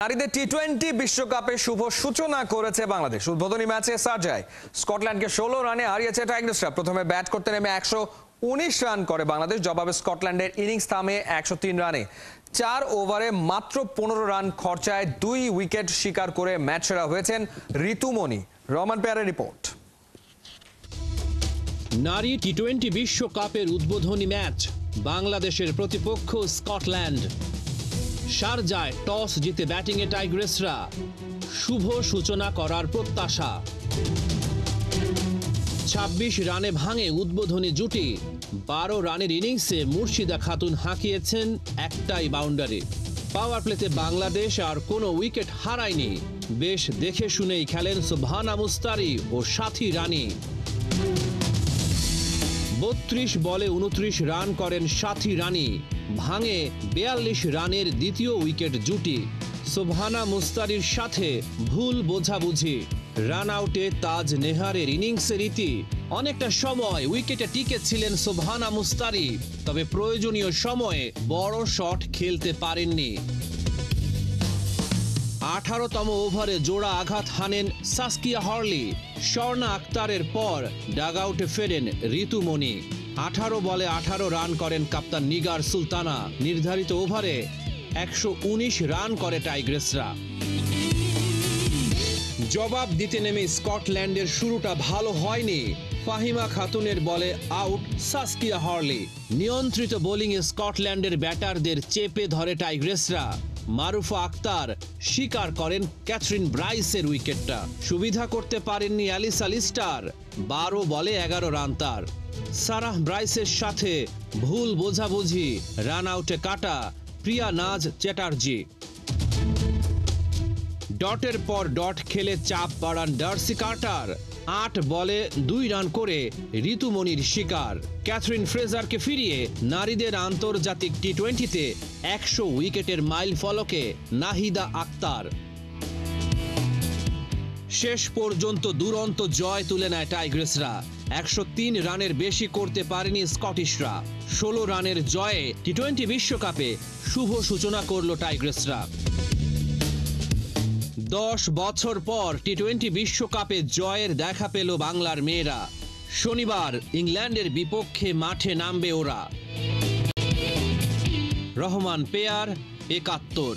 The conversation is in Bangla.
নারীদের টি-20 বিশ্বকাপে শুভ সূচনা করেছে বাংলাদেশ। উদ্বোধনী ম্যাচে সার্জায় স্কটল্যান্ডকে 16 রানে হারিয়েছে টাইগ্রেসরা। প্রথমে ব্যাট করতে নেমে 119 রান করে বাংলাদেশ। জবাবে স্কটল্যান্ডের ইনিংস থামে 103 রানে। 4 ওভারে মাত্র 15 রান খরচায় 2 উইকেট শিকার করে ম্যাচ সেরা হয়েছেন ঋতুমণি। রহমান পেয়ারের রিপোর্ট। নারী টি-20 বিশ্বকাপের উদ্বোধনী ম্যাচ, বাংলাদেশের প্রতিপক্ষ স্কটল্যান্ড। শারজায় টস জিতে ব্যাটিংয়ে টাইগ্রেসরা, শুভ সূচনা করার প্রত্যাশা। 26 রানে ভাঙে উদ্বোধনী জুটি। 12 রানের ইনিংসে মুর্শিদা খাতুন হাঁকিয়েছেন একটাই বাউন্ডারি। পাওয়ার প্লেতে বাংলাদেশ আর কোনো উইকেট হারায়নি। বেশ দেখে শুনেই খেলেন সুবহানা মুস্তারি ও সাথী রানী। 32 বলে 29 রান করেন সাথী রানী। ভাঙে 42 রানের দ্বিতীয় উইকেট জুটি। সুবহানা মুস্তারির সাথে ভুল বোঝাবুঝি। রান আউটে তাজ নেহারের ইনিংসের ইতি। অনেকটা সময় উইকেটে টিকে ছিলেন সুবহানা মুস্তারি, তবে প্রয়োজনীয় সময়ে বড় শট খেলতে পারেননি। 18তম ওভারে জোড়া আঘাত হানেন সাসকিয়া হরলি। স্বর্ণা আক্তারের পর ডাগআউটে ফেরেন ঋতুমণি। 18 বলে 18 রান করেন কাপ্তান নিগার সুলতানা। নির্ধারিত ওভারে 119 রান করে টাইগ্রেসরা। জবাব দিতে নেমে স্কটল্যান্ডের শুরুটা ভালো হয়নি। ফাহিমা খাতুনের বলে আউট সাসকিয়া হরলি। নিয়ন্ত্রিত বোলিংয়ে স্কটল্যান্ডের ব্যাটারদের চেপে ধরে টাইগ্রেসরা। মারুফা আক্তার শিকার করেন ক্যাথরিন ব্রাইসের উইকেটটা। সুবিধা করতে পারেননি অ্যালিসা লিস্টার। 12 বলে 11 রান তার। সারাহ ব্রাইসের সাথে ভুল বোঝাবুঝি। রান আউটে কাটা প্রিয়া নাজ চ্যাটার্জি। ডটের পর ডট খেলে চাপ বাড়ান ডার্সি কার্টার। 8 বলে 2 রান করে ঋতুমণির শিকার। ক্যাথরিন ফ্রেজারকে ফিরিয়ে নারীদের আন্তর্জাতিক টি-20তে 100 উইকেটের মাইল ফলকে নাহিদা আক্তার। শেষ পর্যন্ত দুরন্ত জয় তুলে নেয় টাইগ্রেসরা। 103 রানের বেশি করতে পারেনি স্কটিশরা। 16 রানের জয়ে টি-20 বিশ্বকাপে শুভ সূচনা করল টাইগ্রেসরা। 10 বছর পর টি-20 বিশ্বকাপে জয়ের দেখা পেল বাংলার মেয়েরা। শনিবার ইংল্যান্ডের বিপক্ষে মাঠে নামবে ওরা। রহমান পেয়ার, 71।